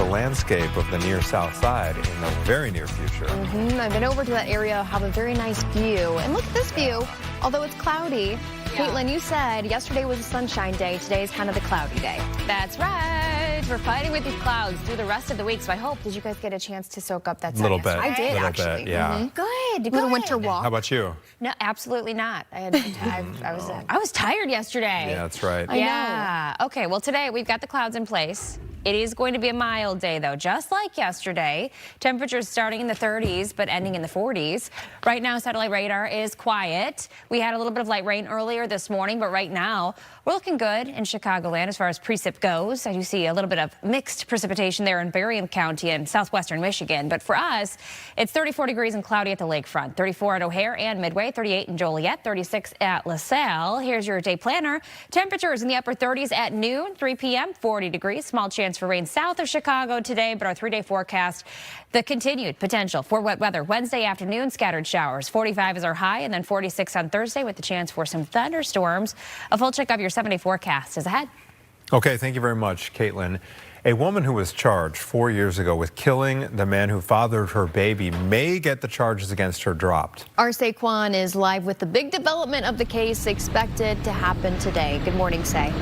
landscape of the near south side in the very near future. I've been over to that area, have a very nice view. And look at this view, although it's cloudy. Caitlin, you said yesterday was a sunshine day. Today is kind of the cloudy day. That's right. We're fighting with these clouds through the rest of the week, so I hope. Did you guys get a chance to soak up that sun? A little bit. I did, little actually. Bit, yeah. Good. Little winter walk. How about you? No, absolutely not. I was tired yesterday. Yeah, that's right. Yeah. Okay, well, today we've got the clouds in place. It is going to be a mild day, though, just like yesterday. Temperatures starting in the 30s, but ending in the 40s. Right now, satellite radar is quiet. We had a little bit of light rain earlier this morning, but right now, we're looking good in Chicagoland as far as precip goes. I do see a little bit of mixed precipitation there in Berrien County and southwestern Michigan. But for us, it's 34 degrees and cloudy at the lakefront, 34 at O'Hare and Midway, 38 in Joliet, 36 at LaSalle. Here's your day planner. Temperatures in the upper 30s at noon, 3 p.m., 40 degrees. Small chance for rain south of Chicago today, but our 3-day forecast, the continued potential for wet weather. Wednesday afternoon, scattered showers. 45 is our high, and then 46 on Thursday with the chance for some thunderstorms. A full check of your 7-day forecast is ahead. Okay, thank you very much, Caitlin. A woman who was charged 4 years ago with killing the man who fathered her baby may get the charges against her dropped. Our Saquon is live with the big development of the case expected to happen today. Good morning, Say.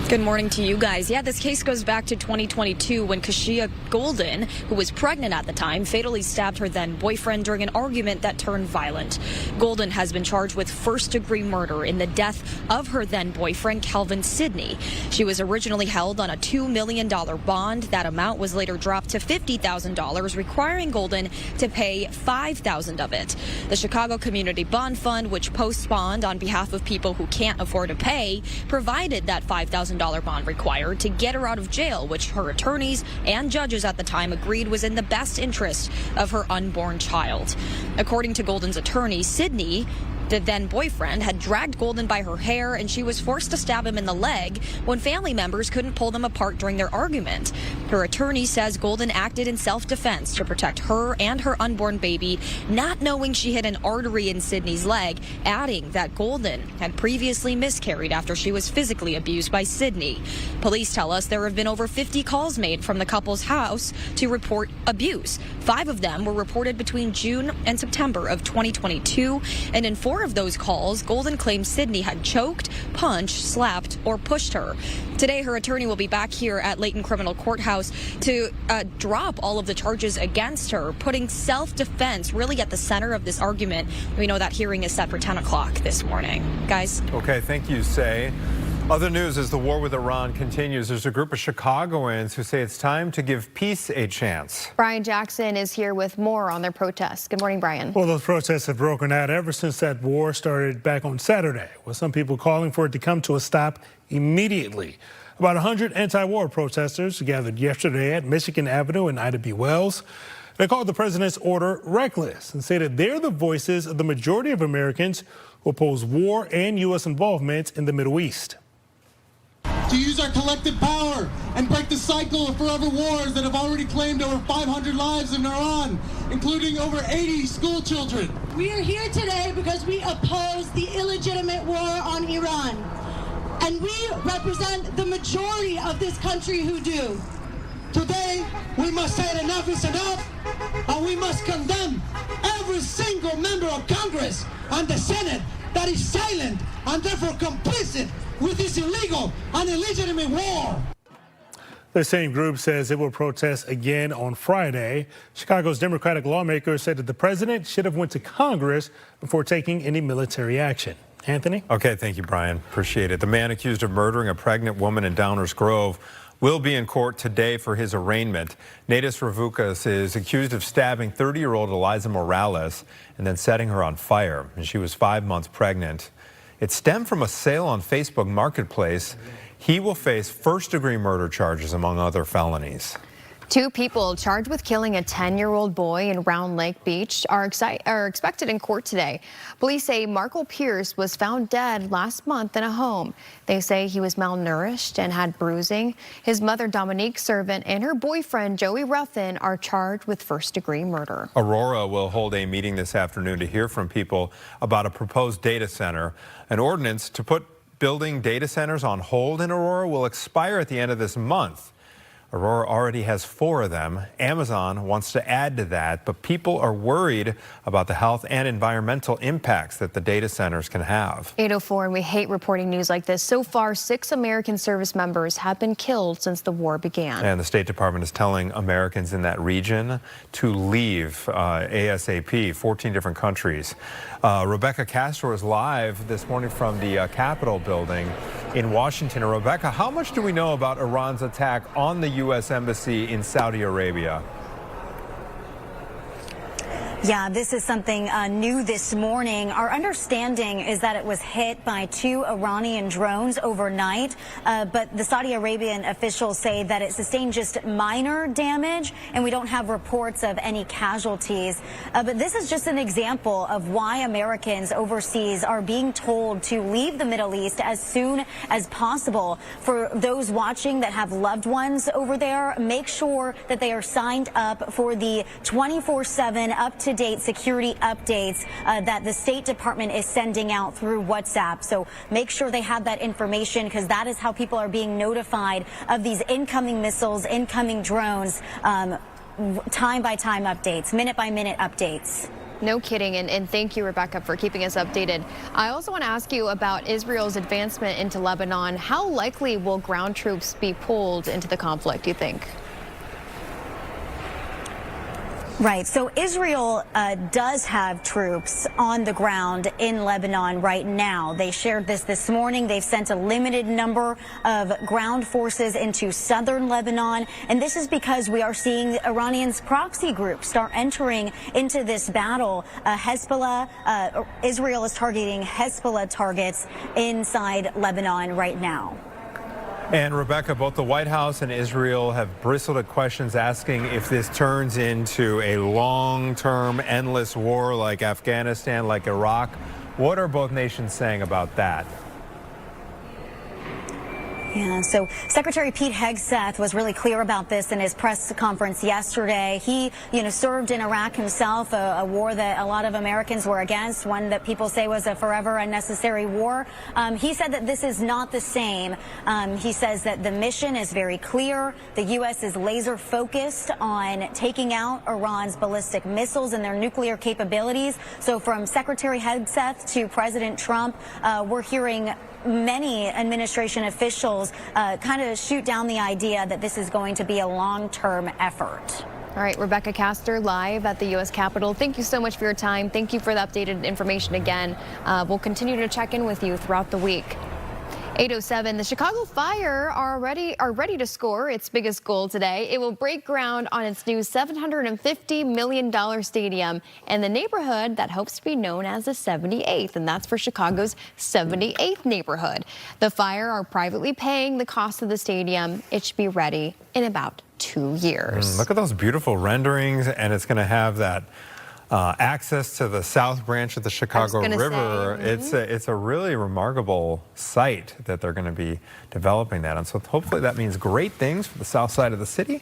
Good morning to you guys. Yeah, this case goes back to 2022 when Kashia Golden, who was pregnant at the time, fatally stabbed her then boyfriend during an argument that turned violent. Golden has been charged with first-degree murder in the death of her then boyfriend, Calvin Sidney. She was originally held on a $2 million bond. That amount was later dropped to $50,000, requiring Golden to pay $5,000 of it. The Chicago Community Bond Fund, which posts bond on behalf of people who can't afford to pay, provided that $5,000 bond required to get her out of jail, which her attorneys and judges at the time agreed was in the best interest of her unborn child. According to Golden's attorney, Sidney, the then boyfriend, had dragged Golden by her hair, and she was forced to stab him in the leg when family members couldn't pull them apart during their argument. Her attorney says Golden acted in self-defense to protect her and her unborn baby, not knowing she had an artery in Sidney's leg, adding that Golden had previously miscarried after she was physically abused by Sidney. Police tell us there have been over 50 calls made from the couple's house to report abuse. 5 of them were reported between June and September of 2022, and in 4 of those calls, Golden claimed Sidney had choked, punched, slapped, or pushed her. Today, her attorney will be back here at Layton Criminal Courthouse to drop all of the charges against her, putting self-defense really at the center of this argument. We know that hearing is set for 10 o'clock this morning. Guys? Okay, thank you, Say. Other news as the war with Iran continues, there's a group of Chicagoans who say it's time to give peace a chance. Brian Jackson is here with more on their protests. Good morning, Brian. Well, those protests have broken out ever since that war started back on Saturday, with some people calling for it to come to a stop immediately. About 100 anti-war protesters gathered yesterday at Michigan Avenue in Ida B. Wells. They called the president's order reckless and say that they're the voices of the majority of Americans who oppose war and U.S. involvement in the Middle East. To use our collective power and break the cycle of forever wars that have already claimed over 500 lives in Iran, including over 80 school children. We are here today because we oppose the illegitimate war on Iran. And we represent the majority of this country who do. Today, we must say enough is enough, and we must condemn every single member of Congress and the Senate that is silent and therefore complicit with this illegal and illegitimate war. The same group says it will protest again on Friday. Chicago's Democratic lawmakers said that the president should have went to Congress before taking any military action. Anthony? Okay, thank you, Brian. Appreciate it. The man accused of murdering a pregnant woman in Downers Grove will be in court today for his arraignment. Natus Ravukas is accused of stabbing 30-year-old Eliza Morales and then setting her on fire. And she was 5 months pregnant. It stemmed from a sale on Facebook Marketplace. He will face first-degree murder charges, among other felonies. 2 people charged with killing a 10-year-old boy in Round Lake Beach are expected in court today. Police say Marco Pierce was found dead last month in a home. They say he was malnourished and had bruising. His mother, Dominique Servant, and her boyfriend, Joey Ruffin, are charged with first-degree murder. Aurora will hold a meeting this afternoon to hear from people about a proposed data center. An ordinance to put building data centers on hold in Aurora will expire at the end of this month. Aurora already has 4 of them. Amazon wants to add to that, but people are worried about the health and environmental impacts that the data centers can have. 8:04, and we hate reporting news like this. So far, 6 American service members have been killed since the war began. And the State Department is telling Americans in that region to leave ASAP, 14 different countries. Rebecca Castro is live this morning from the Capitol building in Washington. Rebecca, how much do we know about Iran's attack on the U.S. Embassy in Saudi Arabia? Yeah, this is something new this morning. Our understanding is that it was hit by 2 Iranian drones overnight, but the Saudi Arabian officials say that it sustained just minor damage, and we don't have reports of any casualties. But this is just an example of why Americans overseas are being told to leave the Middle East as soon as possible. For those watching that have loved ones over there, make sure that they are signed up for the 24/7 up-to-date security updates that the State Department is sending out through WhatsApp. So make sure they have that information, because that is how people are being notified of these incoming missiles, incoming drones, time by time updates, minute by minute updates. No kidding, and thank you, Rebecca, for keeping us updated. I also want to ask you about Israel's advancement into Lebanon. How likely will ground troops be pulled into the conflict, do you think? Right. So Israel does have troops on the ground in Lebanon right now. They shared this morning. They've sent a limited number of ground forces into southern Lebanon. And this is because we are seeing the Iranian's proxy groups start entering into this battle. Israel is targeting Hezbollah targets inside Lebanon right now. And Rebecca, both the White House and Israel have bristled at questions asking if this turns into a long-term, endless war like Afghanistan, like Iraq. What are both nations saying about that? Yeah, so Secretary Pete Hegseth was really clear about this in his press conference yesterday. He, served in Iraq himself, a war that a lot of Americans were against, one that people say was a forever unnecessary war. He said that this is not the same. He says that the mission is very clear. The U.S. is laser focused on taking out Iran's ballistic missiles and their nuclear capabilities. So from Secretary Hegseth to President Trump, we're hearing many administration officials kind of shoot down the idea that this is going to be a long-term effort. All right, Rebecca Castor live at the U.S. Capitol. Thank you so much for your time. Thank you for the updated information again. We'll continue to check in with you throughout the week. 8:07, the Chicago Fire are ready to score its biggest goal today. It will break ground on its new $750 million stadium in the neighborhood that hopes to be known as the 78th, and that's for Chicago's 78th neighborhood. The Fire are privately paying the cost of the stadium. It should be ready in about 2 years. Look at those beautiful renderings, and it's going to have that access to the south branch of the Chicago River. It's a really remarkable site that they're going to be developing that on. So hopefully that means great things for the south side of the city.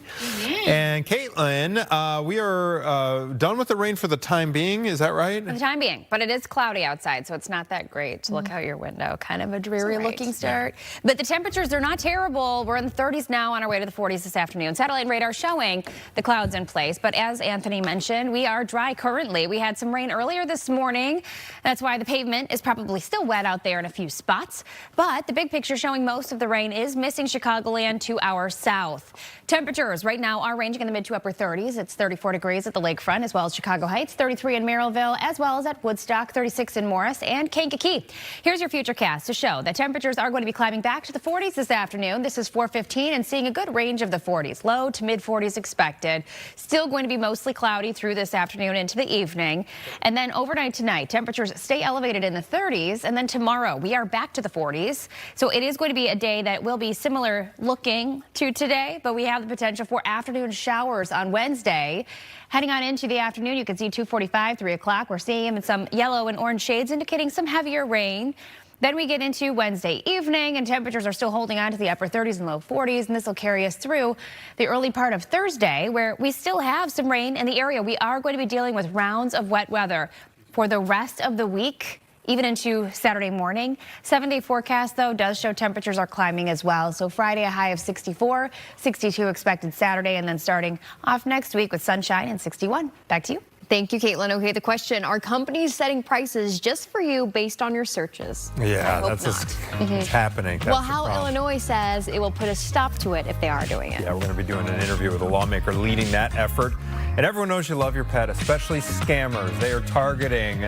And Caitlin, we are done with the rain for the time being. Is that right? For the time being, but it is cloudy outside, so it's not that great to look out your window. Kind of a dreary looking start. Yeah. But the temperatures are not terrible. We're in the 30s now, on our way to the 40s this afternoon. Satellite radar showing the clouds in place. But as Anthony mentioned, we are dry currently. We had some rain earlier this morning. That's why the pavement is probably still wet out there in a few spots. But the big picture showing most of the rain is missing Chicagoland to our south. Temperatures right now are ranging in the mid to upper 30s. It's 34 degrees at the lakefront, as well as Chicago Heights, 33 in Merrillville, as well as at Woodstock, 36 in Morris and Kankakee. Here's your futurecast to show that temperatures are going to be climbing back to the 40s this afternoon. This is 4:15 and seeing a good range of the 40s. Low to mid 40s expected. Still going to be mostly cloudy through this afternoon into the evening. And then overnight tonight, temperatures stay elevated in the 30s. And then tomorrow, we are back to the 40s. So it is going to be a day that will be similar looking to today, but we have the potential for afternoon showers on Wednesday. Heading on into the afternoon, you can see 2:45, 3 o'clock. We're seeing some yellow and orange shades indicating some heavier rain. Then we get into Wednesday evening, and temperatures are still holding on to the upper 30s and low 40s, and this will carry us through the early part of Thursday, where we still have some rain in the area. We are going to be dealing with rounds of wet weather for the rest of the week. even into Saturday morning. 7-day forecast, though, does show temperatures are climbing as well. So Friday, a high of 64, 62 expected Saturday, and then starting off next week with sunshine and 61. Back to you. Thank you, Caitlin. Okay, the question, are companies setting prices just for you based on your searches? Yeah, that's it's happening. That's Well, the how problem. Illinois says it will put a stop to it if they are doing it. Yeah, we're going to be doing an interview with a lawmaker leading that effort. And everyone knows you love your pet, especially scammers. They are targeting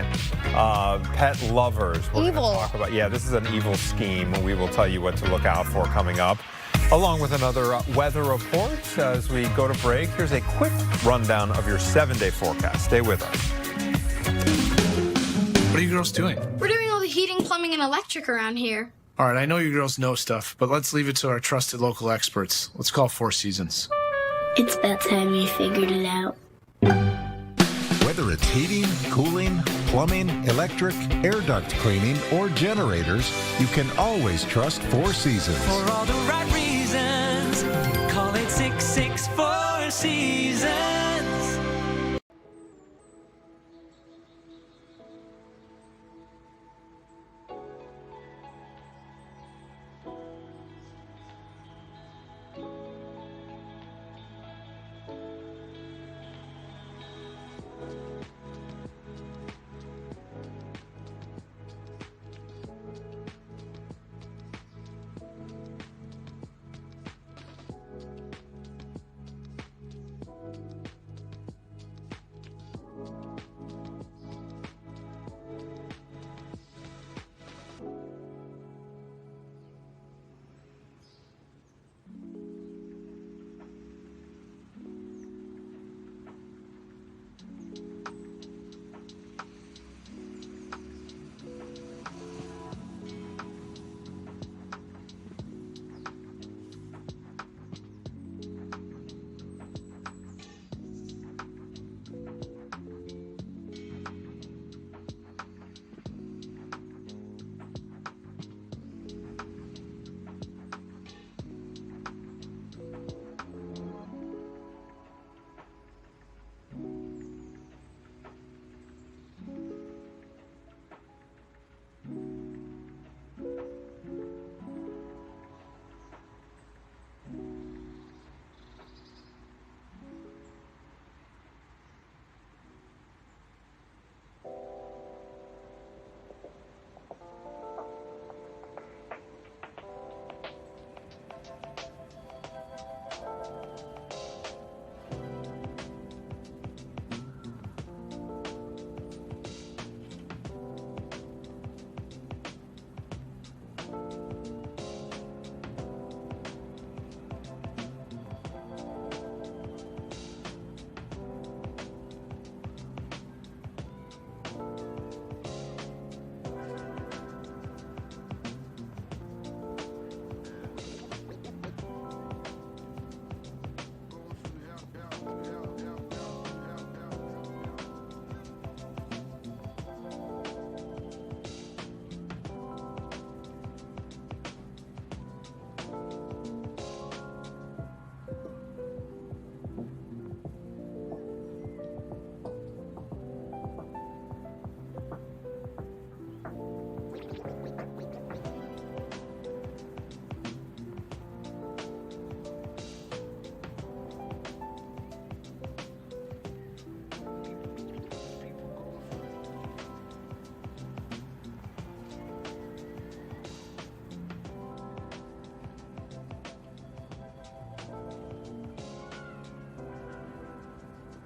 pet lovers. We're Evil. Going to talk about, yeah, this is an evil scheme. We will tell you what to look out for coming up, along with another weather report. As we go to break, here's a quick rundown of your 7-day forecast. Stay with us. What are you girls doing? We're doing all the heating, plumbing, and electric around here. All right, I know you girls know stuff, but let's leave it to our trusted local experts. Let's call Four Seasons. It's about time you figured it out. Whether it's heating, cooling, plumbing, electric, air duct cleaning, or generators, you can always trust Four Seasons. For all the right reasons, call it 664 Seasons.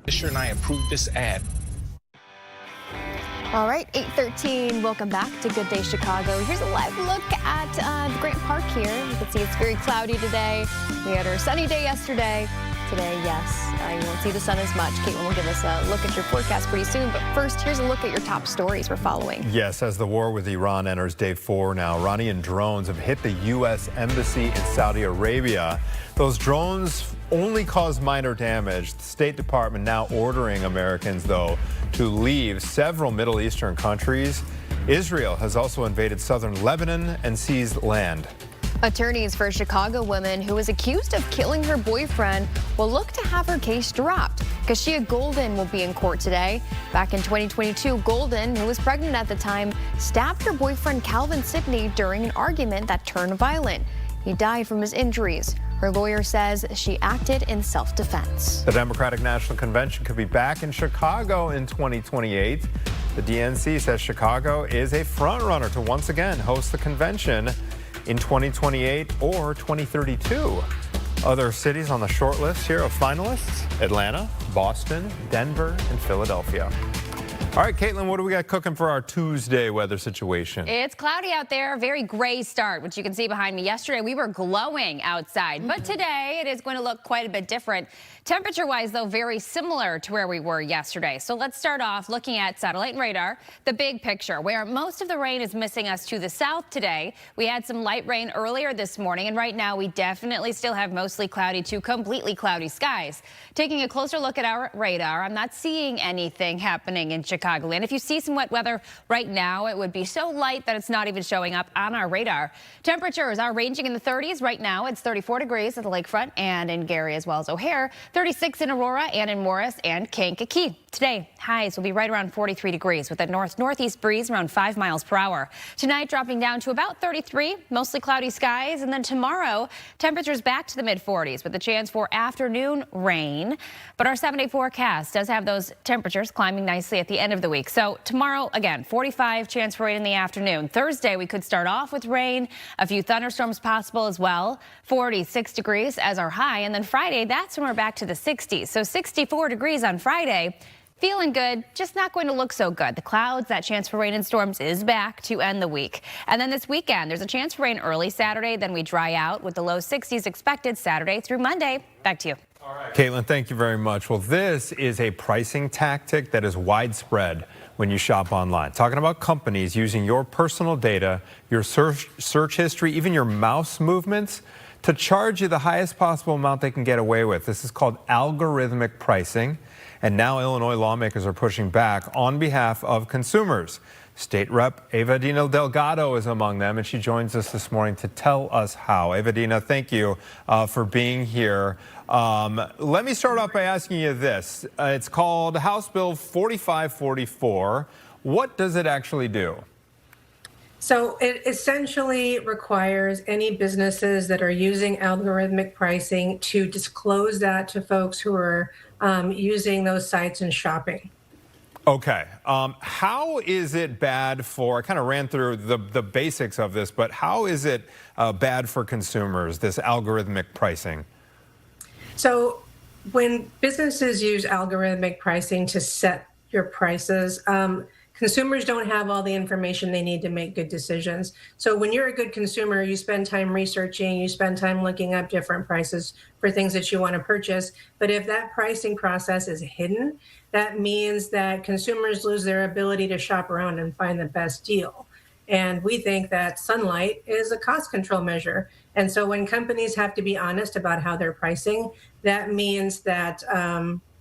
Fisher and I approved this ad. All right, 8:13. Welcome back to Good Day Chicago. Here's a live look at the Grant Park here. You can see it's very cloudy today. We had our sunny day yesterday. Today, yes, you won't see the sun as much. Caitlin will give us a look at your forecast pretty soon. But first, here's a look at your top stories we're following. Yes, as the war with Iran enters day 4 now, Iranian drones have hit the U.S. Embassy in Saudi Arabia. Those drones only caused minor damage. The State Department now ordering Americans, though, to leave several Middle Eastern countries. Israel has also invaded southern Lebanon and seized land. Attorneys for a Chicago woman who was accused of killing her boyfriend will look to have her case dropped. Kashia Golden will be in court today. Back in 2022, Golden, who was pregnant at the time, stabbed her boyfriend Calvin Sidney during an argument that turned violent. He died from his injuries. Her lawyer says she acted in self-defense. The Democratic National Convention could be back in Chicago in 2028. The DNC says Chicago is a front-runner to once again host the convention in 2028 or 2032. Other cities on the short list here of finalists: Atlanta, Boston, Denver, and Philadelphia. All right, Caitlin, what do we got cooking for our Tuesday weather situation? It's cloudy out there, very gray start, which you can see behind me. Yesterday, we were glowing outside, but today it is going to look quite a bit different. Temperature-wise, though, very similar to where we were yesterday. So let's start off looking at satellite and radar, the big picture, where most of the rain is missing us to the south today. We had some light rain earlier this morning, and right now we definitely still have mostly cloudy to completely cloudy skies. Taking a closer look at our radar, I'm not seeing anything happening in Chicagoland. If you see some wet weather right now, it would be so light that it's not even showing up on our radar. Temperatures are ranging in the 30s. Right now, it's 34 degrees at the lakefront and in Gary as well as O'Hare, 36 in Aurora and in Morris and Kankakee. Today, highs will be right around 43 degrees with a north-northeast breeze around 5 miles per hour. Tonight, dropping down to about 33, mostly cloudy skies. And then tomorrow, temperatures back to the mid-40s with a chance for afternoon rain. But our 7-day forecast does have those temperatures climbing nicely at the end of the week. So tomorrow, again, 45 chance for rain in the afternoon. Thursday, we could start off with rain, a few thunderstorms possible as well. 46 degrees as our high. And then Friday, that's when we're back to the 60s. So 64 degrees on Friday. Feeling good, just not going to look so good. The clouds, that chance for rain and storms is back to end the week. And then this weekend, there's a chance for rain early Saturday, then we dry out with the low 60s expected Saturday through Monday. Back to you. All right, Caitlin, thank you very much. Well, this is a pricing tactic that is widespread when you shop online. Talking about companies using your personal data, your search history, even your mouse movements to charge you the highest possible amount they can get away with. This is called algorithmic pricing. And now Illinois lawmakers are pushing back on behalf of consumers. State Rep Evadina Delgado is among them, and she joins us this morning to tell us how. Evadina, thank you for being here. Let me start off by asking you this. It's called House Bill 4544. What does it actually do? So it essentially requires any businesses that are using algorithmic pricing to disclose that to folks who are using those sites and shopping. Okay. How is it bad for, I kind of ran through the basics of this, but how is it bad for consumers, this algorithmic pricing? So when businesses use algorithmic pricing to set your prices, consumers don't have all the information they need to make good decisions. So when you're a good consumer, you spend time researching, you spend time looking up different prices for things that you want to purchase. But if that pricing process is hidden, that means that consumers lose their ability to shop around and find the best deal. And we think that sunlight is a cost control measure. And so when companies have to be honest about how they're pricing, that means that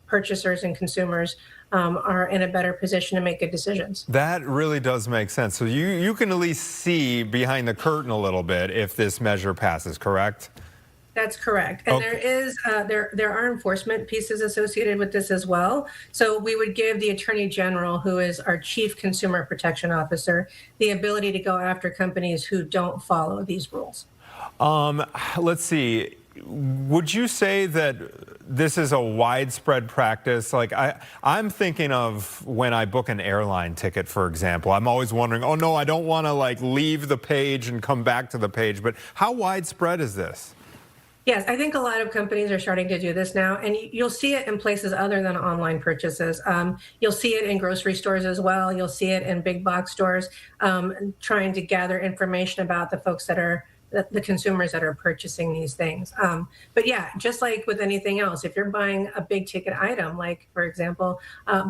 purchasers and consumers are in a better position to make good decisions. That really does make sense. So you can at least see behind the curtain a little bit if this measure passes, correct? That's correct. And there are enforcement pieces associated with this as well. So we would give the Attorney General, who is our Chief Consumer Protection Officer, the ability to go after companies who don't follow these rules. Let's see. Would you say that this is a widespread practice? Like I'm thinking of when I book an airline ticket, for example. I'm always wondering, oh no, I don't want to like leave the page and come back to the page. But how widespread is this? Yes, I think a lot of companies are starting to do this now, and you'll see it in places other than online purchases. You'll see it in grocery stores as well. You'll see it in big box stores, trying to gather information about the folks that are the consumers that are purchasing these things. But yeah, just like with anything else, if you're buying a big ticket item, like for example,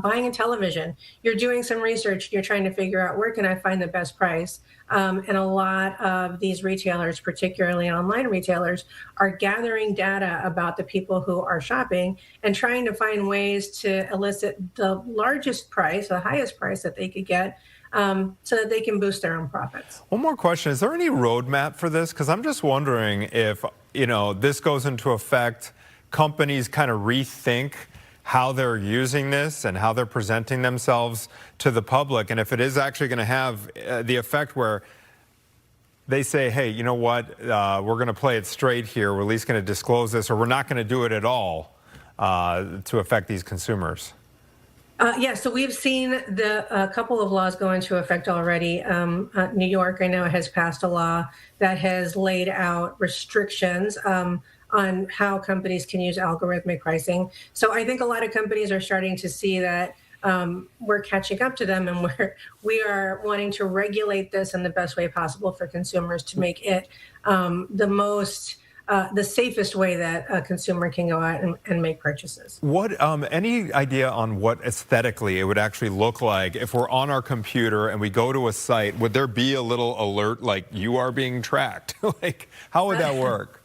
buying a television, you're doing some research, you're trying to figure out where can I find the best price. And a lot of these retailers, particularly online retailers, are gathering data about the people who are shopping and trying to find ways to elicit the largest price, the highest price that they could get, so that they can boost their own profits. One more question. Is there any roadmap for this? Because I'm just wondering if, this goes into effect, companies kind of rethink how they're using this and how they're presenting themselves to the public, and if it is actually going to have the effect where they say, hey, you know what, we're going to play it straight here, we're at least going to disclose this, or we're not going to do it at all to affect these consumers. Yeah, so we've seen a couple of laws go into effect already. New York, I know, has passed a law that has laid out restrictions on how companies can use algorithmic pricing. So I think a lot of companies are starting to see that we're catching up to them, and we are wanting to regulate this in the best way possible for consumers to make it the safest way that a consumer can go out and make purchases. What, any idea on what aesthetically it would actually look like if we're on our computer and we go to a site? Would there be a little alert like you are being tracked? Like, how would that work?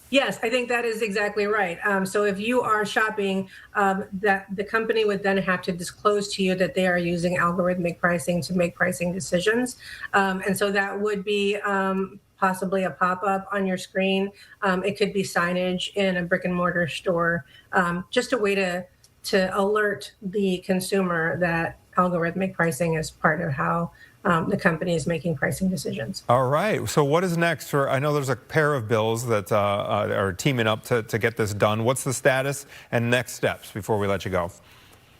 Yes, I think that is exactly right. So if you are shopping, that the company would then have to disclose to you that they are using algorithmic pricing to make pricing decisions. And so that would be possibly a pop-up on your screen. It could be signage in a brick and mortar store, just a way to alert the consumer that algorithmic pricing is part of how the company is making pricing decisions. All right. So what is next? I know there's a pair of bills that are teaming up to get this done. What's the status and next steps before we let you go?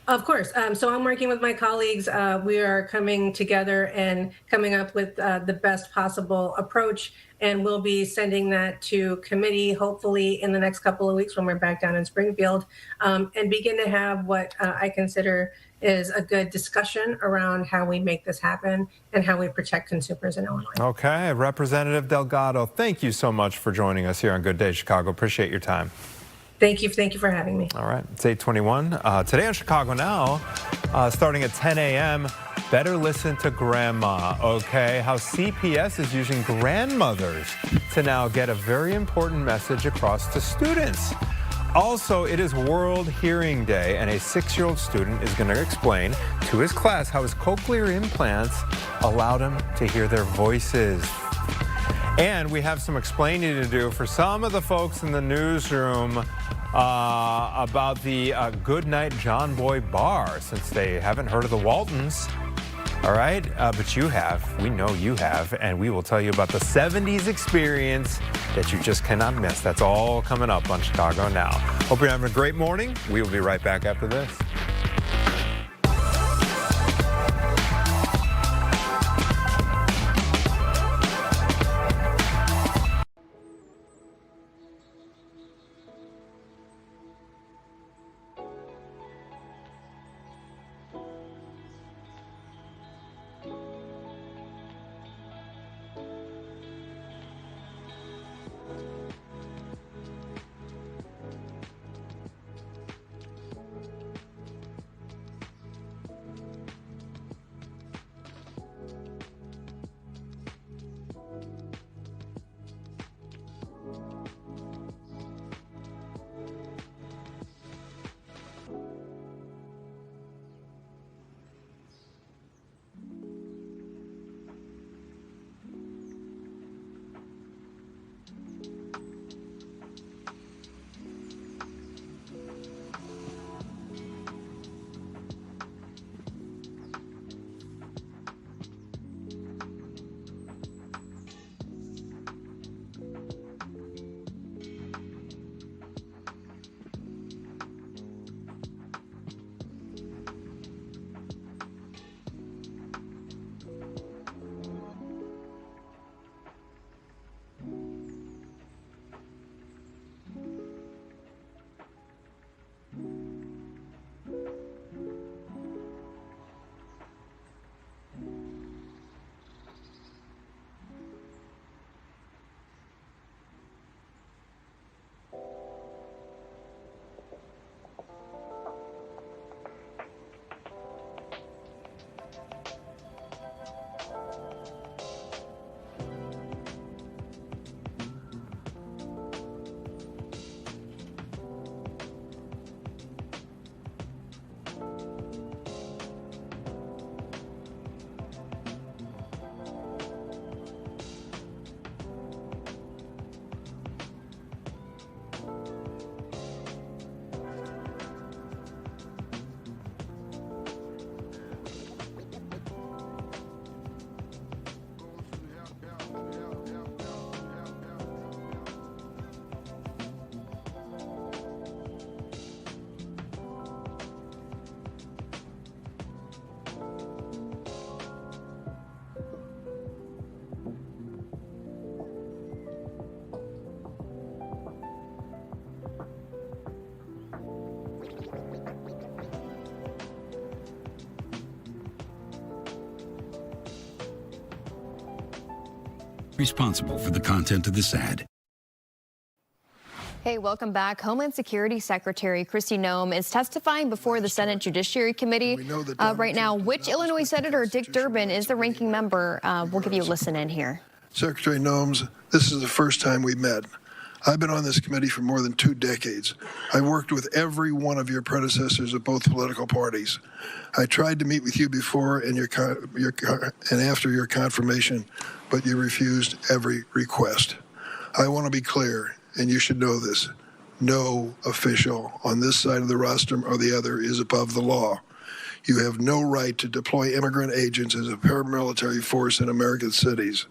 Of course. So I'm working with my colleagues. We are coming together and coming up with the best possible approach, and we'll be sending that to committee hopefully in the next couple of weeks when we're back down in Springfield, and begin to have what I consider is a good discussion around how we make this happen and how we protect consumers in Illinois. Okay. Representative Delgado, thank you so much for joining us here on Good Day Chicago. Appreciate your time. Thank you for having me. All right, it's 8:21. Today on Chicago Now, starting at 10 a.m., better listen to grandma, okay? How CPS is using grandmothers to now get a very important message across to students. Also, it is World Hearing Day, and a 6-year-old student is going to explain to his class how his cochlear implants allowed him to hear their voices. And we have some explaining to do for some of the folks in the newsroom about the Goodnight John Boy Bar, since they haven't heard of the Waltons. All right, but you have. We know you have, and we will tell you about the 70s experience that you just cannot miss. That's all coming up on Chicago Now. Hope you're having a great morning. We will be right back after this. responsible for the content of this ad. Hey, welcome back. Homeland Security Secretary Kristi Noem is testifying before the Senate Judiciary Committee right now. Which Illinois Senator Dick Durbin is the ranking member? We'll give you a listen in here. Secretary Noem, this is the first time we met. I've been on this committee for more than 2 decades. I worked with every one of your predecessors of both political parties. I tried to meet with you before and after your confirmation, but you refused every request. I want to be clear, and you should know this. No official on this side of the rostrum or the other is above the law. You have no right to deploy immigrant agents as a paramilitary force in American cities.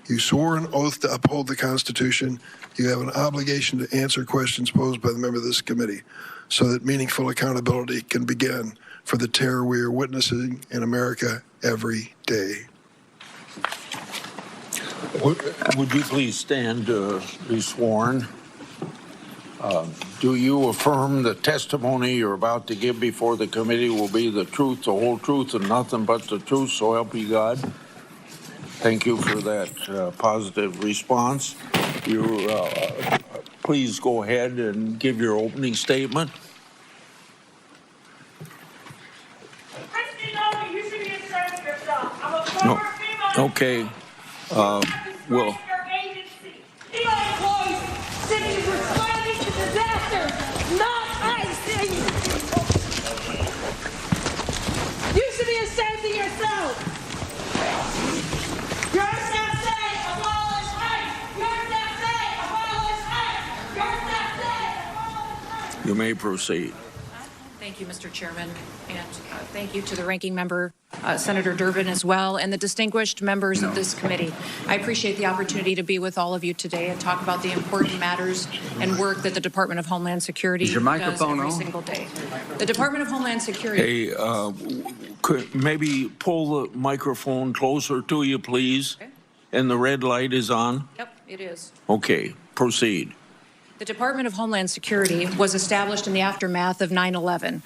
You swore an oath to uphold the Constitution. You have an obligation to answer questions posed by the member of this committee so that meaningful accountability can begin for the terror we are witnessing in America every day. Would you please stand to be sworn? Do you affirm the testimony you're about to give before the committee will be the truth, the whole truth, and nothing but the truth, so help you God? Thank you for that positive response. You please go ahead and give your opening statement. You should be ashamed of yourself. I'm a former female. Okay. Well. Female employees cities responding to disasters, not ICE. You should be ashamed of yourself. Your staff say abolish ICE. Your staff say abolish ICE. Your staff say abolish ICE. You may proceed. Thank you, Mr. Chairman, and thank you to the ranking member, Senator Durbin, as well, and the distinguished members of this committee. I appreciate the opportunity to be with all of you today and talk about the important matters and work that the Department of Homeland Security does every single day. The Department of Homeland Security. Hey, could maybe pull the microphone closer to you, please? Okay. And the red light is on? Yep, it is. Okay, proceed. The Department of Homeland Security was established in the aftermath of 9/11,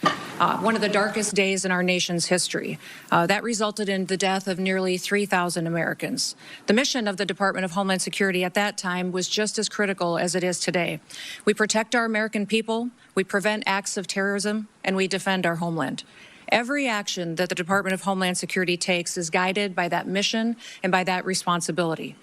one of the darkest days in our nation's history. That resulted in the death of nearly 3,000 Americans. The mission of the Department of Homeland Security at that time was just as critical as it is today. We protect our American people, we prevent acts of terrorism, and we defend our homeland. Every action that the Department of Homeland Security takes is guided by that mission and by that responsibility.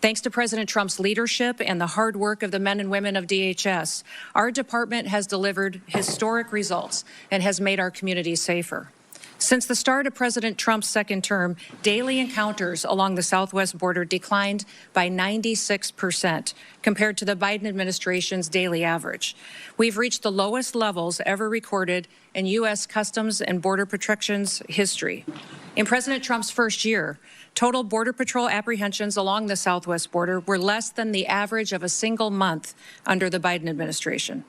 Thanks to President Trump's leadership and the hard work of the men and women of DHS, our department has delivered historic results and has made our communities safer. Since the start of President Trump's second term, daily encounters along the southwest border declined by 96% compared to the Biden administration's daily average. We've reached the lowest levels ever recorded in U.S. Customs and Border Protection's history. In President Trump's first year, total Border Patrol apprehensions along the southwest border were less than the average of a single month under the Biden administration.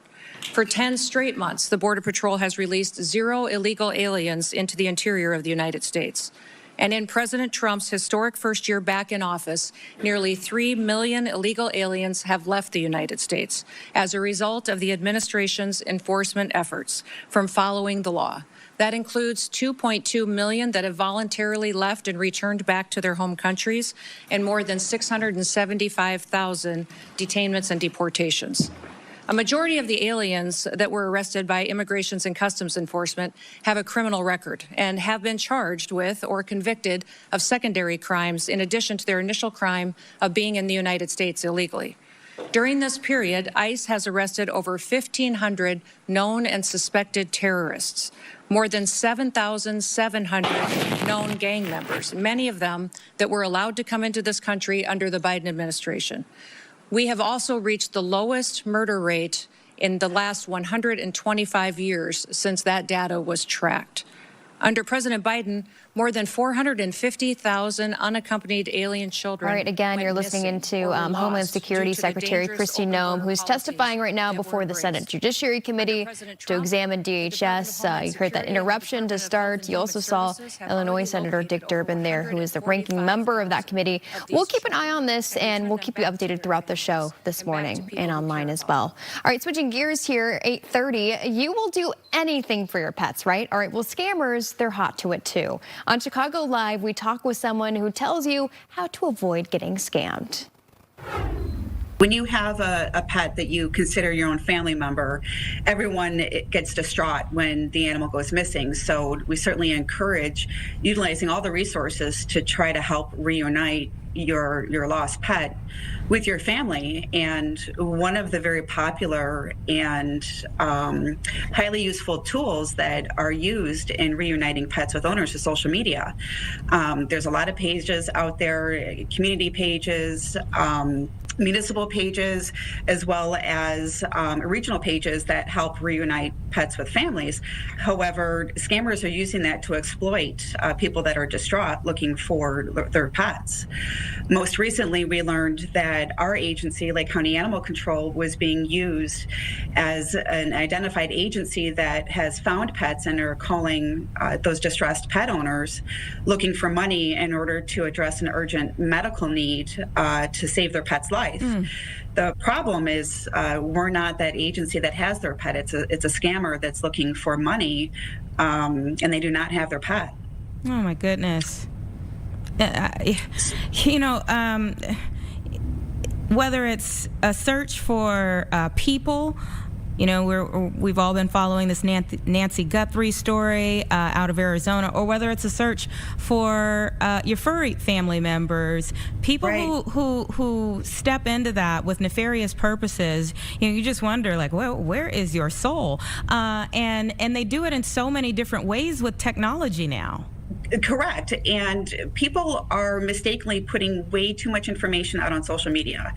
For 10 straight months, the Border Patrol has released 0 illegal aliens into the interior of the United States. And in President Trump's historic first year back in office, nearly 3 million illegal aliens have left the United States as a result of the administration's enforcement efforts from following the law. That includes 2.2 million that have voluntarily left and returned back to their home countries, and more than 675,000 detainments and deportations. A majority of the aliens that were arrested by Immigration and Customs Enforcement have a criminal record and have been charged with or convicted of secondary crimes in addition to their initial crime of being in the United States illegally. During this period, ICE has arrested over 1,500 known and suspected terrorists, more than 7,700 known gang members, many of them that were allowed to come into this country under the Biden administration. We have also reached the lowest murder rate in the last 125 years since that data was tracked. Under President Biden, more than 450,000 unaccompanied alien children. All right, again, you're listening into Homeland Security Secretary Kristi Noem, who's testifying right now before the Senate Judiciary Committee to examine DHS. You heard that interruption to start. You also saw Illinois Senator Dick Durbin there, who is the ranking member of that committee. We'll keep an eye on this, and we'll keep you updated throughout the show this morning and online as well. All right, switching gears here, 8:30. You will do anything for your pets, right? All right, well, scammers course, they're hot to it too. On Chicago Live, we talk with someone who tells you how to avoid getting scammed. When you have a pet that you consider your own family member, everyone gets distraught when the animal goes missing. So we certainly encourage utilizing all the resources to try to help reunite your lost pet with your family. And one of the very popular and highly useful tools that are used in reuniting pets with owners is social media. There's a lot of pages out there, community pages, municipal pages, as well as regional pages that help reunite pets with families. However, scammers are using that to exploit people that are distraught looking for their pets. Most recently, we learned that our agency, Lake County Animal Control, was being used as an identified agency that has found pets and are calling those distressed pet owners looking for money in order to address an urgent medical need to save their pet's life. The problem is we're not that agency that has their pet. It's a scammer that's looking for money, and they do not have their pet. Oh my goodness. Whether it's a search for people, we've all been following this Nancy Guthrie story out of Arizona, or whether it's a search for your furry family members, people who step into that with nefarious purposes. You just wonder, like, well, where is your soul? And they do it in so many different ways with technology now. Correct. And people are mistakenly putting way too much information out on social media.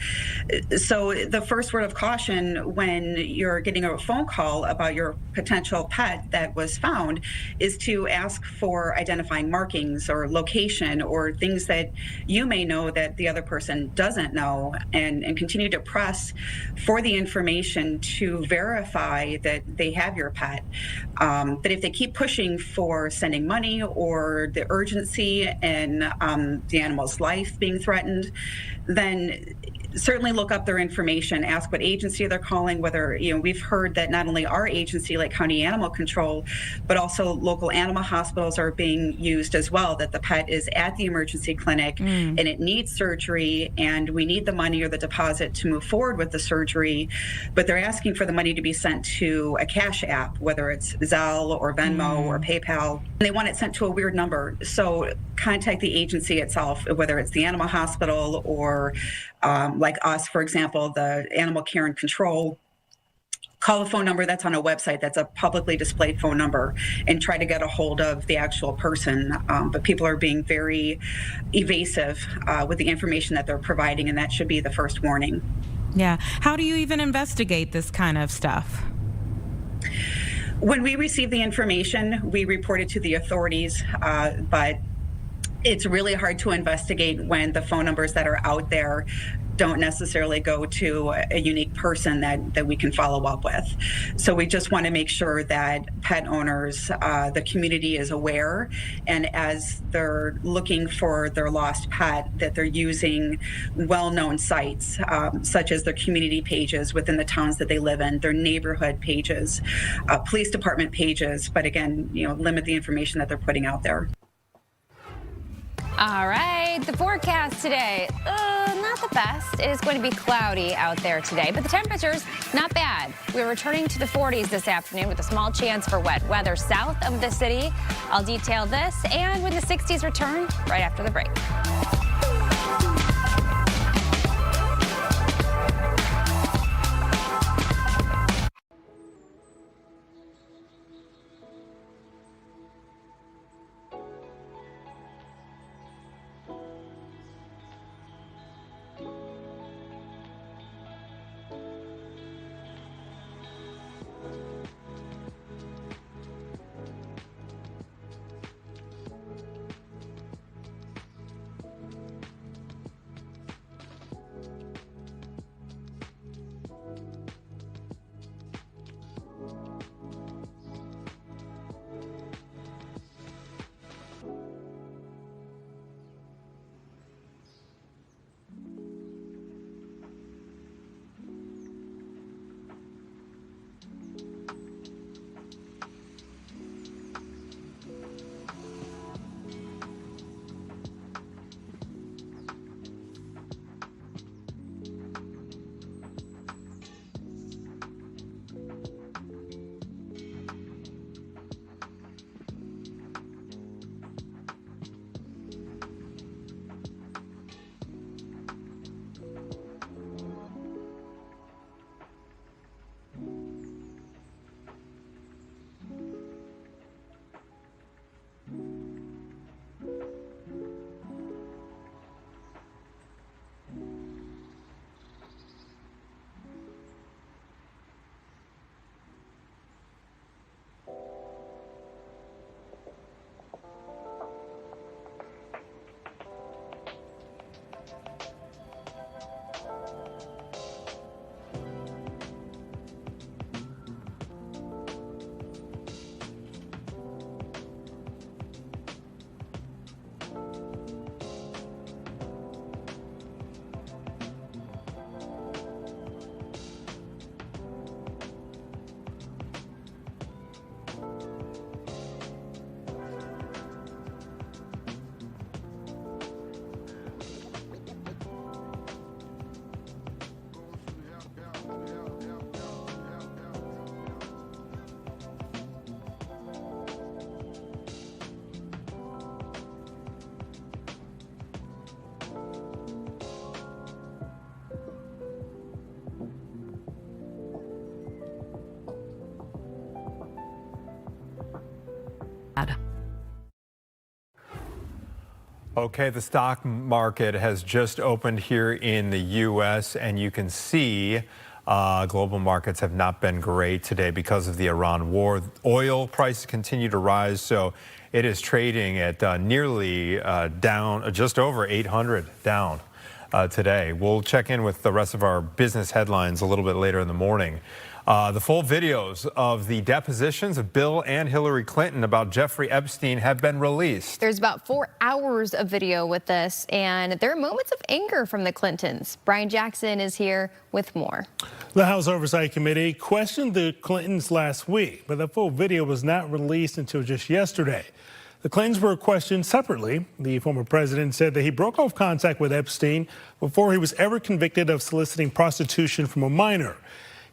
So the first word of caution when you're getting a phone call about your potential pet that was found is to ask for identifying markings or location or things that you may know that the other person doesn't know, and continue to press for the information to verify that they have your pet. But if they keep pushing for sending money or the urgency and the animal's life being threatened, then certainly look up their information, ask what agency they're calling, whether, we've heard that not only our agency, like County Animal Control, but also local animal hospitals are being used as well, that the pet is at the emergency clinic and it needs surgery and we need the money or the deposit to move forward with the surgery, but they're asking for the money to be sent to a cash app, whether it's Zelle or Venmo or PayPal. They want it sent to a weird number. So contact the agency itself, whether it's the animal hospital or like us, for example, the Animal Care and Control. Call a phone number that's on a website that's a publicly displayed phone number and try to get a hold of the actual person. But people are being very evasive with the information that they're providing, and that should be the first warning. Yeah. How do you even investigate this kind of stuff? When we receive the information, we report it to the authorities, but it's really hard to investigate when the phone numbers that are out there don't necessarily go to a unique person that we can follow up with. So we just want to make sure that pet owners, the community is aware, and as they're looking for their lost pet, that they're using well-known sites, such as their community pages within the towns that they live in, their neighborhood pages, police department pages, but again, limit the information that they're putting out there. All right, the forecast today, not the best. It is going to be cloudy out there today, but the temperature's not bad. We're returning to the 40s this afternoon with a small chance for wet weather south of the city. I'll detail this and when the 60s return right after the break. Okay, the stock market has just opened here in the U.S. and you can see global markets have not been great today because of the Iran war. Oil prices continue to rise, so it is trading at nearly down, just over 800 down today. We'll check in with the rest of our business headlines a little bit later in the morning. The full videos of the depositions of Bill and Hillary Clinton about Jeffrey Epstein have been released. There's about 4 hours of video with this, and there are moments of anger from the Clintons. Brian Jackson is here with more. The House Oversight Committee questioned the Clintons last week, but the full video was not released until just yesterday. The Clintons were questioned separately. The former president said that he broke off contact with Epstein before he was ever convicted of soliciting prostitution from a minor.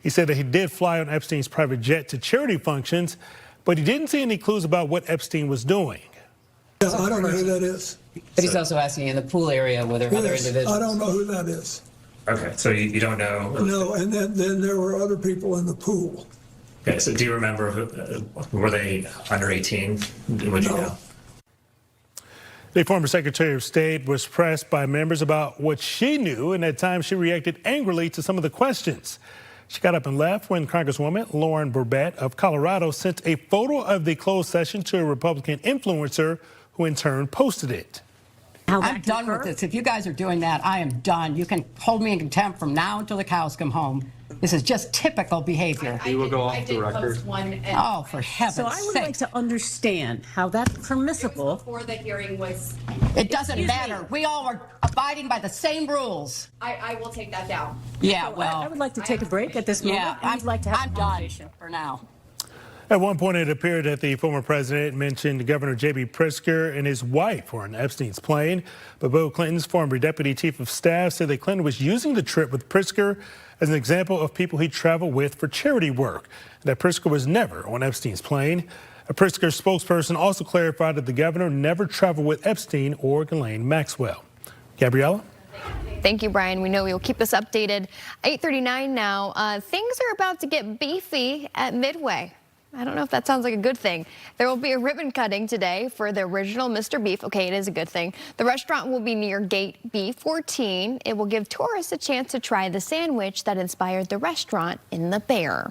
He said that he did fly on Epstein's private jet to charity functions, but he didn't see any clues about what Epstein was doing. I don't know who that is. But he's also asking in the pool area whether other individuals. I don't know who that is. Okay, so you don't know? No, and then there were other people in the pool. Okay, so do you remember, were they under 18? Would you know? The former Secretary of State was pressed by members about what she knew, and at times she reacted angrily to some of the questions. She got up and left when Congresswoman Lauren Boebert of Colorado sent a photo of the closed session to a Republican influencer who in turn posted it. I'm done with this. If you guys are doing that, I am done. You can hold me in contempt from now until the cows come home. This is just typical behavior. You will go off the record. Oh, for heaven's sake. So I would like to understand how that's permissible. Before the hearing was... It doesn't matter. We all are abiding by the same rules. I will take that down. Yeah, So well... I would like to take a break at this moment. Yeah, I'd like to have I'm a conversation done for now. At one point, it appeared that the former president mentioned Governor J.B. Pritzker and his wife were on Epstein's plane. But Bill Clinton's former deputy chief of staff said that Clinton was using the trip with Pritzker as an example of people he traveled with for charity work, and that Pritzker was never on Epstein's plane. A Pritzker spokesperson also clarified that the governor never traveled with Epstein or Ghislaine Maxwell. Gabriella? Thank you, Brian. We know you'll keep us updated. 8:39 now. Things are about to get beefy at Midway. I don't know if that sounds like a good thing. There will be a ribbon cutting today for the original Mr. Beef. Okay, it is a good thing. The restaurant will be near Gate B14. It will give tourists a chance to try the sandwich that inspired the restaurant in the Bear.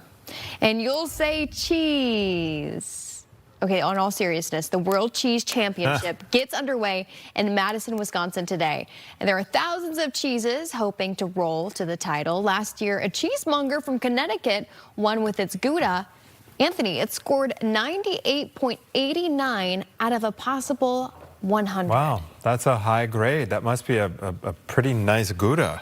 And you'll say cheese. Okay, on all seriousness, the World Cheese Championship gets underway in Madison, Wisconsin today. And there are thousands of cheeses hoping to roll to the title. Last year, a cheesemonger from Connecticut won with its Gouda. Anthony, it scored 98.89 out of a possible 100. Wow, that's a high grade. That must be a pretty nice Gouda.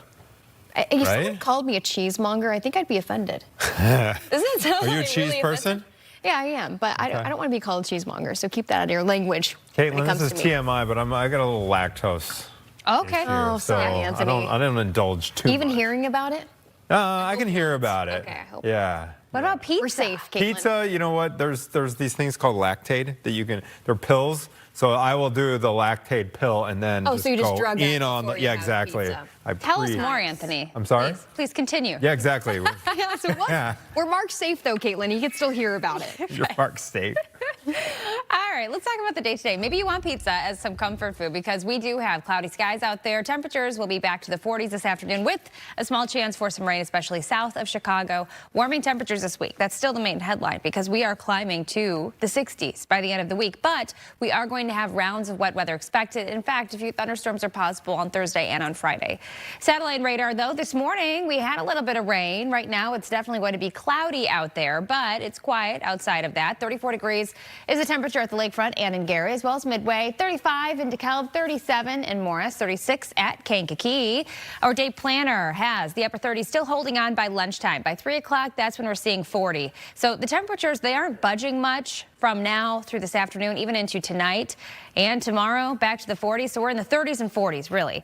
If someone called me a cheesemonger, I think I'd be offended. Doesn't it sound Are you a like cheese really person? Yeah, I am, but I don't want to be called a cheesemonger, so keep that out of your language when it Caitlin, comes this to is me. TMI, but I got a little lactose. Okay. Oh, so sorry, Anthony. I don't indulge too Even much. hearing about it? I can hear about it. Okay, I hope. Yeah. What about pizza? We're safe, Caitlin. Pizza, you know what? There's these things called Lactaid that you can. They're pills. So I will do the Lactaid pill and then Oh, so you just go drug it in on the before you have exactly. pizza. Tell us more, Anthony. I'm sorry? Please continue. Yeah, exactly. Yeah, so what? Yeah. We're marked safe, though, Caitlin. You can still hear about it. You're marked safe. All right, let's talk about the day today. Maybe you want pizza as some comfort food because we do have cloudy skies out there. Temperatures will be back to the 40s this afternoon with a small chance for some rain, especially south of Chicago. Warming temperatures this week. That's still the main headline because we are climbing to the 60s by the end of the week. But we are going to have rounds of wet weather expected. In fact, a few thunderstorms are possible on Thursday and on Friday. Satellite radar, though, this morning we had a little bit of rain. Right now it's definitely going to be cloudy out there, but it's quiet outside of that. 34 degrees is the temperature at the lakefront and in Gary, as well as Midway. 35 in DeKalb, 37 in Morris, 36 at Kankakee. Our day planner has the upper 30s still holding on by lunchtime. By 3 o'clock, that's when we're seeing 40. So the temperatures, they aren't budging much from now through this afternoon, even into tonight and tomorrow, back to the 40s. So we're in the 30s and 40s, really.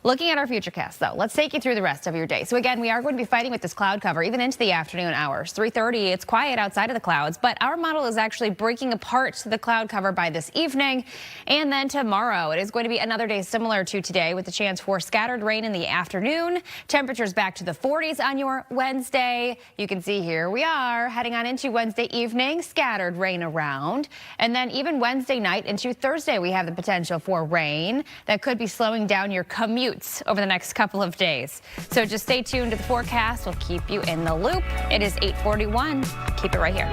Looking at our futurecast, though, let's take you through the rest of your day. So again, we are going to be fighting with this cloud cover even into the afternoon hours. 3:30, it's quiet outside of the clouds, but our model is actually breaking apart the cloud cover by this evening. And then tomorrow, it is going to be another day similar to today with the chance for scattered rain in the afternoon. Temperatures back to the 40s on your Wednesday. You can see here we are heading on into Wednesday evening, scattered rain around. And then even Wednesday night into Thursday, we have the potential for rain that could be slowing down your commute over the next couple of days. So just stay tuned to the forecast. We'll keep you in the loop. It is 8:41. Keep it right here.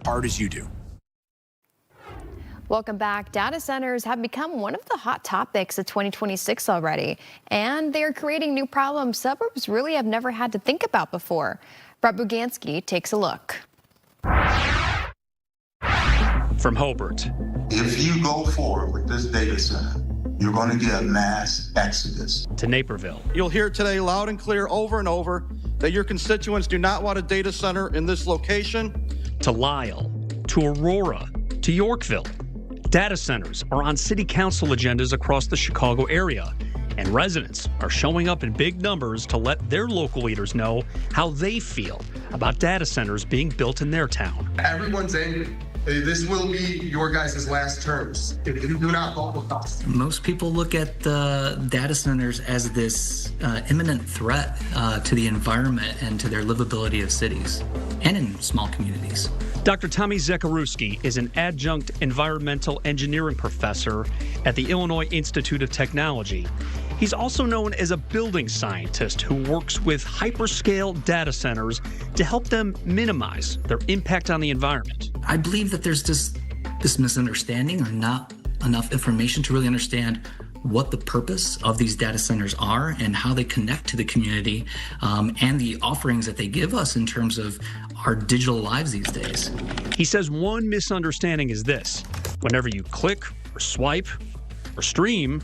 Hard as you do. Welcome back. Data centers have become one of the hot topics of 2026 already, and they're creating new problems suburbs really have never had to think about before. Brett Bugansky takes a look. From Hobart. If you go forward with this data center, you're going to get a mass exodus. To Naperville. You'll hear today loud and clear over and over that your constituents do not want a data center in this location. To Lisle, to Aurora, to Yorkville. Data centers are on city council agendas across the Chicago area, and residents are showing up in big numbers to let their local leaders know how they feel about data centers being built in their town. Everyone's angry. This will be your guys' last terms if you do not vote with us. Most people look at the data centers as this imminent threat to the environment and to their livability of cities and in small communities. Dr. Tommy Zekaruski is an adjunct environmental engineering professor at the Illinois Institute of Technology. He's also known as a building scientist who works with hyperscale data centers to help them minimize their impact on the environment. I believe that there's this this misunderstanding or not enough information to really understand what the purpose of these data centers are and how they connect to the community, and the offerings that they give us in terms of our digital lives these days. He says one misunderstanding is this: whenever you click or swipe or stream,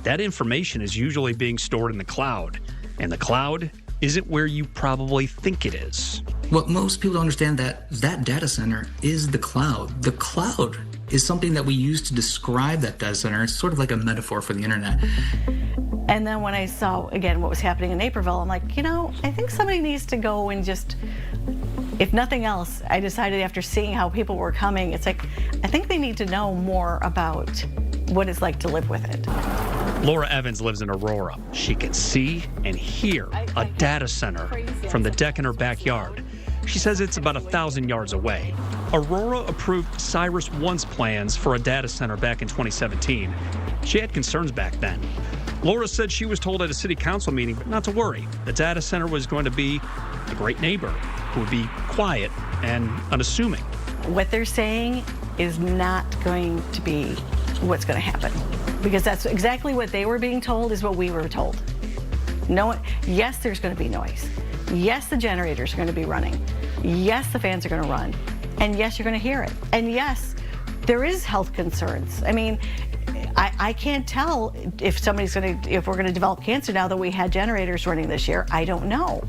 that information is usually being stored in the cloud, and the cloud isn't where you probably think it is. What most people don't understand, that data center is the cloud. The cloud is something that we use to describe that data center. It's sort of like a metaphor for the internet. And then when I saw, again, what was happening in Naperville, I'm like, I think somebody needs to go and just, if nothing else, I decided after seeing how people were coming, it's like, I think they need to know more about what it's like to live with it. Laura Evans lives in Aurora. She can see and hear a data center from the deck in her backyard. She says it's about 1,000 yards away. Aurora approved Cyrus One's plans for a data center back in 2017. She had concerns back then. Laura said she was told at a city council meeting not to worry. The data center was going to be a great neighbor who would be quiet and unassuming. What they're saying is not going to be what's going to happen, because that's exactly what they were being told is what we were told. No, yes, there's going to be noise. Yes, the generators are going to be running. Yes, the fans are going to run. And yes, you're going to hear it. And yes, there is health concerns. I mean, I can't tell if we're going to develop cancer now that we had generators running this year. I don't know.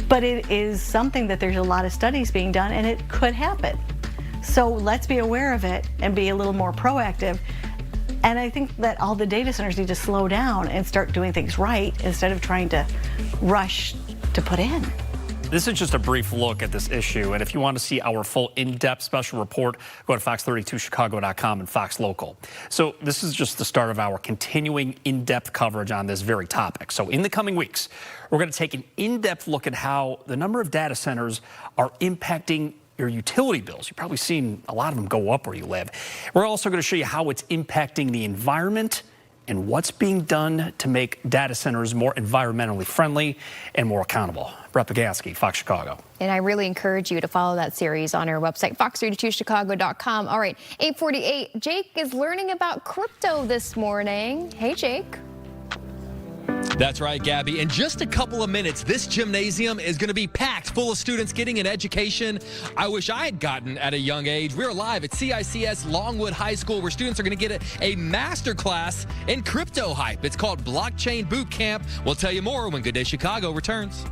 But it is something that there's a lot of studies being done, and it could happen. So let's be aware of it and be a little more proactive. And I think that all the data centers need to slow down and start doing things right instead of trying to rush to put in. This is just a brief look at this issue, and if you want to see our full in-depth special report, go to fox32chicago.com and Fox Local. So this is just the start of our continuing in-depth coverage on this very topic. So in the coming weeks, we're going to take an in-depth look at how the number of data centers are impacting your utility bills. You've probably seen a lot of them go up where you live. We're also going to show you how it's impacting the environment and what's being done to make data centers more environmentally friendly and more accountable. Brett Bagansky, Fox Chicago. And I really encourage you to follow that series on our website, fox32chicago.com. All right, 8:48. Jake is learning about crypto this morning. Hey, Jake. That's right, Gabby. In just a couple of minutes, this gymnasium is going to be packed full of students getting an education I wish I had gotten at a young age. We're live at CICS Longwood High School, where students are going to get a master class in crypto hype. It's called Blockchain Boot Camp. We'll tell you more when Good Day Chicago returns.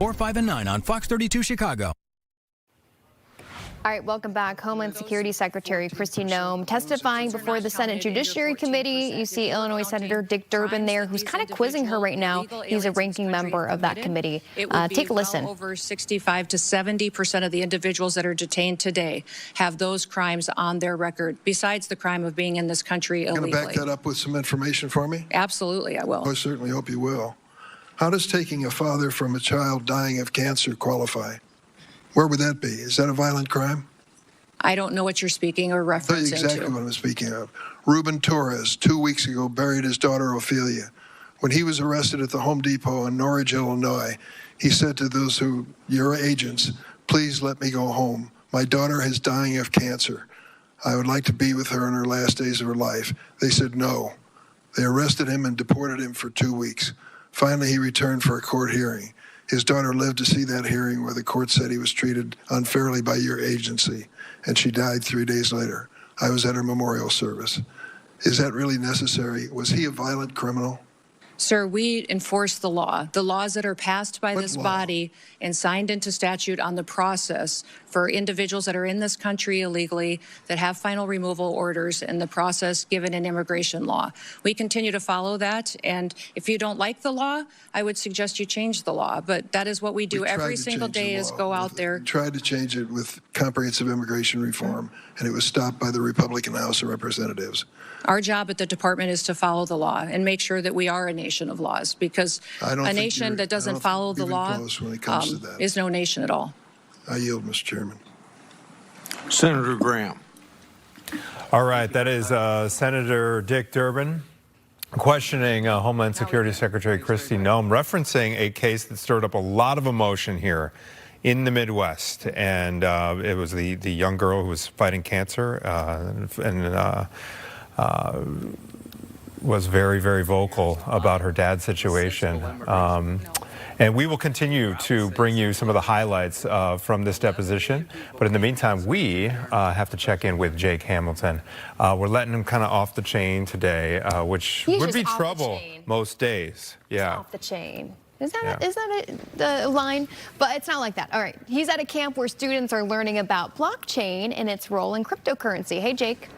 4, 5, and 9 on Fox 32 Chicago. All right, welcome back. Homeland Security Secretary Kristi Noem testifying before the Senate Judiciary Committee. You see Illinois Senator Dick Durbin there, who's kind of quizzing her right now. He's a ranking member of that committee. Take a listen. Over 65 to 70% of the individuals that are detained today have those crimes on their record, besides the crime of being in this country illegally. Going to back that up with some information for me? Absolutely, I will. I certainly hope you will. How does taking a father from a child dying of cancer qualify? Where would that be? Is that a violent crime? I don't know what you're speaking or referencing I'll tell you exactly what I'm speaking of. Ruben Torres, 2 weeks ago, buried his daughter Ophelia. When he was arrested at the Home Depot in Norridge, Illinois, he said to those your agents, please let me go home. My daughter is dying of cancer. I would like to be with her in her last days of her life. They said no. They arrested him and deported him for 2 weeks. Finally, he returned for a court hearing. His daughter lived to see that hearing where the court said he was treated unfairly by your agency, and she died 3 days later. I was at her memorial service. Is that really necessary? Was he a violent criminal? Sir, we enforce the law. The laws that are passed by this body and signed into statute on the process for individuals that are in this country illegally, that have final removal orders, and the process given in immigration law. We continue to follow that, and if you don't like the law, I would suggest you change the law. But that is what we do every single day, is go out there. We tried to change it with comprehensive immigration reform, and it was stopped by the Republican House of Representatives. Our job at the department is to follow the law and make sure that we are a nation of laws, because a nation that doesn't follow the law is no nation at all. I yield, Mr. Chairman. Senator Graham. All right, that is Senator Dick Durbin questioning Homeland Security Secretary Kristi Noem, referencing a case that stirred up a lot of emotion here in the Midwest. And it was the young girl who was fighting cancer and was very, very vocal about her dad's situation. And we will continue to bring you some of the highlights from this deposition. But in the meantime, we have to check in with Jake Hamilton. We're letting him kind of off the chain today, which would be trouble most days. Yeah. Off the chain. Is that the line? But it's not like that. All right. He's at a camp where students are learning about blockchain and its role in cryptocurrency. Hey, Jake.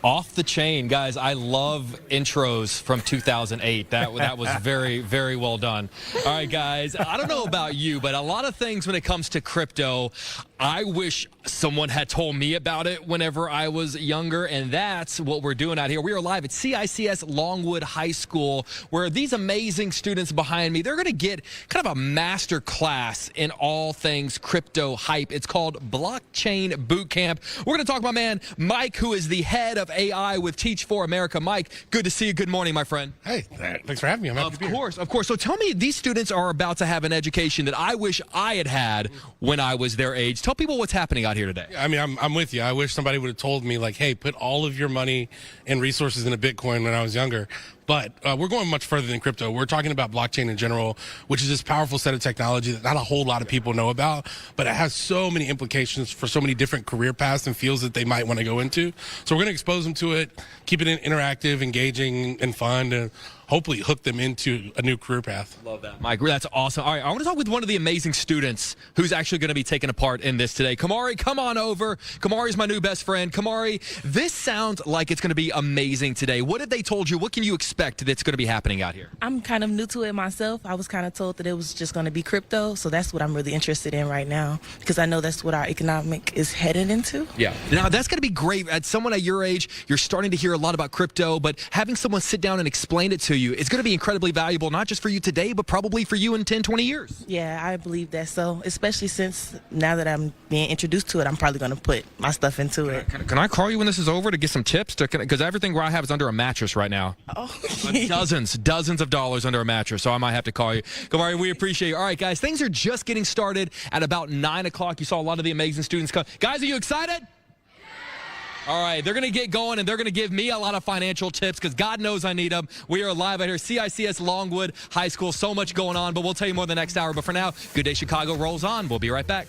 Off the chain, guys. I love intros from 2008. That was very, very well done. All right, guys. I don't know about you, but a lot of things when it comes to crypto, I wish someone had told me about it whenever I was younger, and that's what we're doing out here. We are live at CICS Longwood High School, where these amazing students behind me, they're going to get kind of a master class in all things crypto hype. It's called Blockchain Boot Camp. We're going to talk to my man, Mike, who is the head of AI with Teach for America. Mike, good to see you. Good morning, my friend. Hey, thanks for having me. I'm happy to be here. Of course. So tell me, these students are about to have an education that I wish I had when I was their age. Tell people what's happening out here today. I mean, I'm with you. I wish somebody would have told me, like, hey, put all of your money and resources in a Bitcoin when I was younger. But we're going much further than crypto. We're talking about blockchain in general, which is this powerful set of technology that not a whole lot of people know about, but it has so many implications for so many different career paths and fields that they might want to go into. So we're going to expose them to it, keep it interactive, engaging, and fun, and hopefully hook them into a new career path. Love that, Mike. That's awesome. All right, I want to talk with one of the amazing students who's actually going to be taking a part in this today. Kamari, come on over. Kamari's my new best friend. Kamari, this sounds like it's going to be amazing today. What have they told you? What can you expect that's going to be happening out here? I'm kind of new to it myself. I was kind of told that it was just going to be crypto, so that's what I'm really interested in right now, because I know that's what our economic is headed into. Yeah. Now, that's going to be great. As someone at your age, you're starting to hear a lot about crypto, but having someone sit down and explain it to you is going to be incredibly valuable, not just for you today, but probably for you in 10, 20 years. Yeah, I believe that. So, especially since now that I'm being introduced to it, I'm probably going to put my stuff into it. Can I call you when this is over to get some tips? Because everything where I have is under a mattress right now. Oh. Dozens of dollars under a mattress, so I might have to call you. Kamari, we appreciate you. All right, guys, things are just getting started at about 9 o'clock. You saw a lot of the amazing students come. Guys, are you excited? All right, they're going to get going, and they're going to give me a lot of financial tips because God knows I need them. We are live out here, CICS Longwood High School. So much going on, but we'll tell you more the next hour. But for now, Good Day Chicago rolls on. We'll be right back.